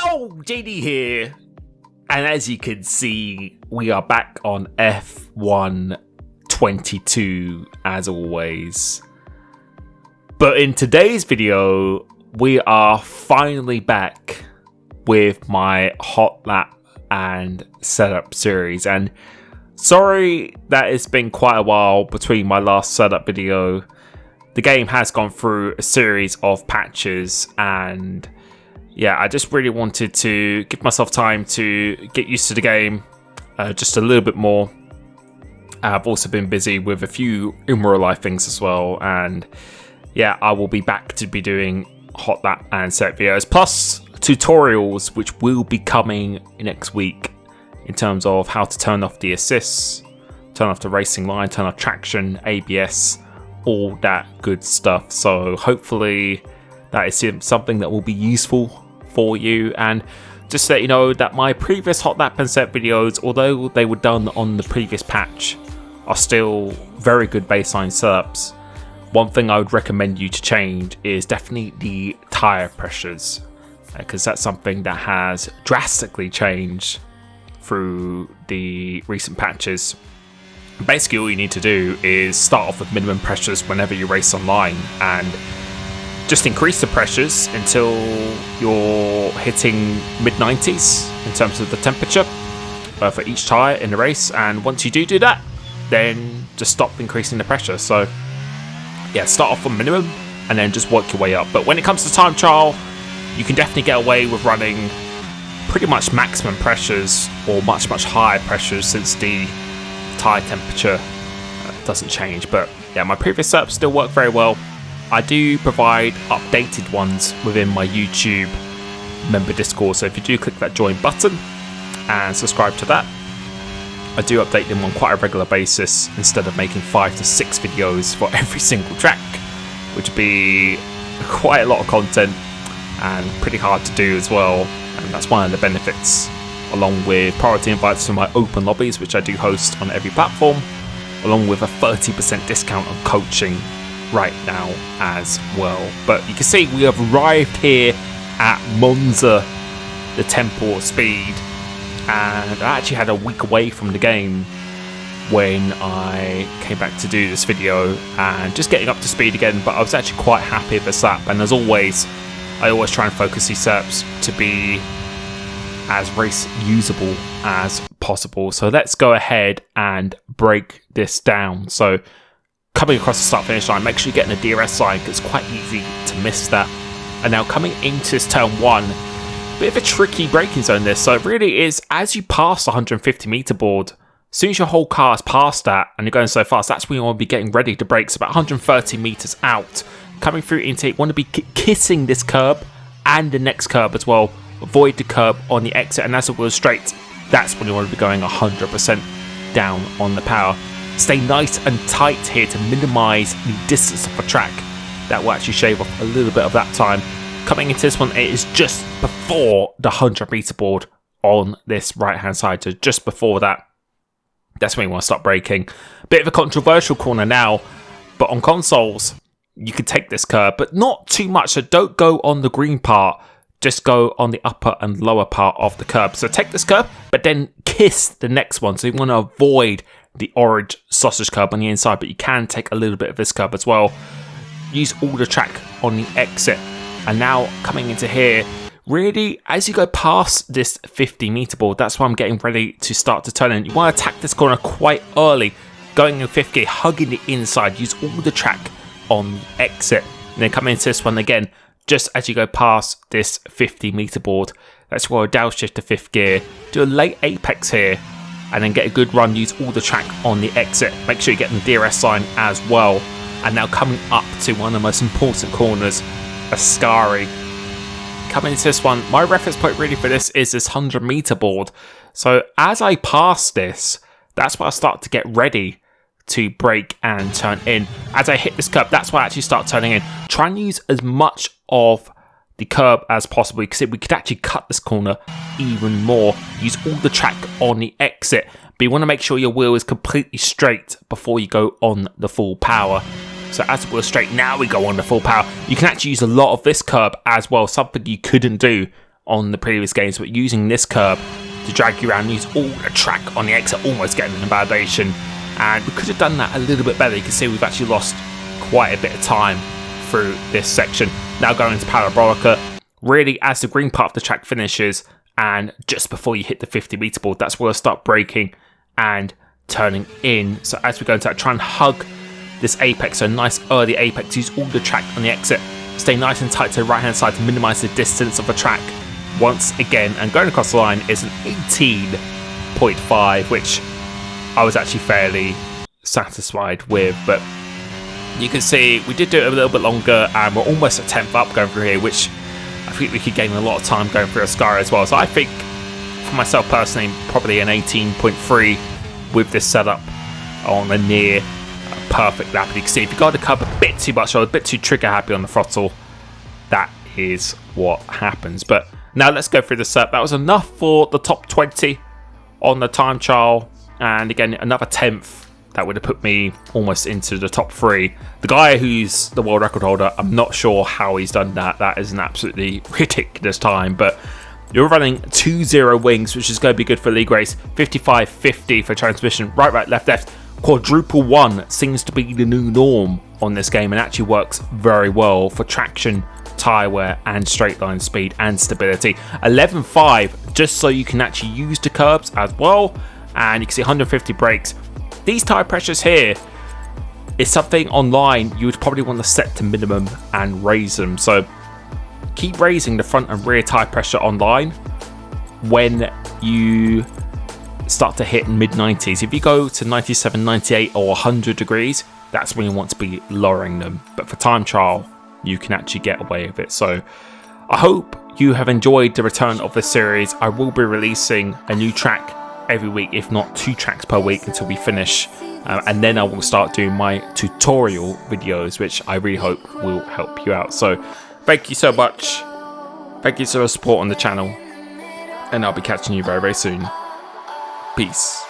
Yo, JD here, and as you can see, we are back on F1 22 as always. But in today's video, we are finally back with my Hotlap and setup series. And sorry that it's been quite a while between my last setup video. The game has gone through a series of patches, and yeah, I just really wanted to give myself time to get used to the game just a little bit more. I've also been busy with a few in real life things as well, and yeah, I will be back to be doing Hotlap and set videos, plus tutorials which will be coming next week in terms of how to turn off the assists, turn off the racing line, turn off traction, ABS, all that good stuff. So hopefully that is something that will be useful for you. And just to let you know that my previous Hotlap and set videos, although they were done on the previous patch, are still very good baseline setups. One thing I would recommend you to change is definitely the tyre pressures, because that's something that has drastically changed through the recent patches. Basically all you need to do is start off with minimum pressures whenever you race online, and just increase the pressures until you're hitting mid-90s in terms of the temperature for each tyre in the race. And once you do that, then just stop increasing the pressure. So yeah, start off on minimum and then just work your way up. But when it comes to time trial, you can definitely get away with running pretty much maximum pressures or much higher pressures, since the tyre temperature doesn't change. But yeah, my previous setups still work very well. I do provide updated ones within my YouTube member Discord, so if you do click that join button and subscribe to that, I do update them on quite a regular basis instead of making 5 to 6 videos for every single track, which would be quite a lot of content and pretty hard to do as well. And that's one of the benefits, along with priority invites to my open lobbies, which I do host on every platform, along with a 30% discount on coaching right now as well. But you can see we have arrived here at Monza, the Temple of Speed, and I actually had a week away from the game when I came back to do this video and just getting up to speed again. But I was actually quite happy with this lap, and as always, I always try and focus these setups to be as race usable as possible. So let's go ahead and break this down. So coming across the start finish line, make sure you're getting a DRS sign, because it's quite easy to miss that. And now coming into this turn one, bit of a tricky braking zone this. So it really is, as you pass the 150 meter board, as soon as your whole car is past that and you're going so fast, that's when you want to be getting ready to brake. So about 130 meters out, coming through into it, want to be kissing this curb and the next curb as well. Avoid the curb on the exit, and as it goes straight, that's when you want to be going 100% down on the power. Stay nice and tight here to minimize the distance of the track. That will actually shave off a little bit of that time. Coming into this one, it is just before the 100 meter board on this right hand side, so just before that, that's when you want to start braking. Bit of a controversial corner now, but on consoles you can take this curb, but not too much. So don't go on the green part, just go on the upper and lower part of the curb. So take this curb, but then kiss the next one. So you want to avoid the orange sausage curb on the inside, but you can take a little bit of this curb as well. Use all the track on the exit. And now coming into here, really, as you go past this 50 meter board, that's why I'm getting ready to start to turn in. You want to attack this corner quite early, going in 5th gear, hugging the inside, use all the track on the exit. And then coming into this one again, just as you go past this 50 meter board, that's where I downshift to 5th gear, do a late apex here, and then get a good run, use all the track on the exit. Make sure you get the DRS sign as well. And now coming up to one of the most important corners, Ascari. Coming into this one, my reference point really for this is this 100 meter board. So as I pass this, that's where I start to get ready to brake and turn in. As I hit this curb, that's why I actually start turning in. Try and use as much of the curb as possible, because we could actually cut this corner even more. Use all the track on the exit, but you want to make sure your wheel is completely straight before you go on the full power. So as we're straight, now we go on the full power. You can actually use a lot of this curb as well, something you couldn't do on the previous games, but using this curb to drag you around, use all the track on the exit, almost getting an invalidation. And we could have done that a little bit better. You can see we've actually lost quite a bit of time through this section. Now going into Parabolica, really as the green part of the track finishes and just before you hit the 50 meter board, that's where I start braking and turning in. So as we go into that, try and hug this apex, so nice early apex, use all the track on the exit, stay nice and tight to the right hand side to minimise the distance of the track once again, and going across the line is an 18.5, which I was actually fairly satisfied with. But you can see we did do it a little bit longer, and we're almost at 10th up going through here, which I think we could gain a lot of time going through Ascari as well. So I think for myself personally, probably an 18.3 with this setup on a near perfect lap. You can see if you got the curb a bit too much or a bit too trigger happy on the throttle, that is what happens. But now let's go through the setup. That was enough for the top 20 on the time trial, and again another 10th. That would have put me almost into the top 3. The guy who's the world record holder, I'm not sure how he's done that. That is an absolutely ridiculous time. But you're running 2.0 wings, which is going to be good for league race. 55.50 for transmission. Right, right, left, left. Quadruple 1 seems to be the new norm on this game, and actually works very well for traction, tyre wear and straight line speed and stability. 11.5 just so you can actually use the curbs as well, and you can see 150 brakes. These tyre pressures here is something online you would probably want to set to minimum and raise them, so keep raising the front and rear tyre pressure online when you start to hit mid 90s. If you go to 97, 98 or 100 degrees, that's when you want to be lowering them. But for time trial, you can actually get away with it. So I hope you have enjoyed the return of this series. I will be releasing a new track every week, if not 2 tracks per week until we finish. And then I will start doing my tutorial videos, which I really hope will help you out. So thank you so much. Thank you for the support on the channel. And I'll be catching you very, very soon. Peace.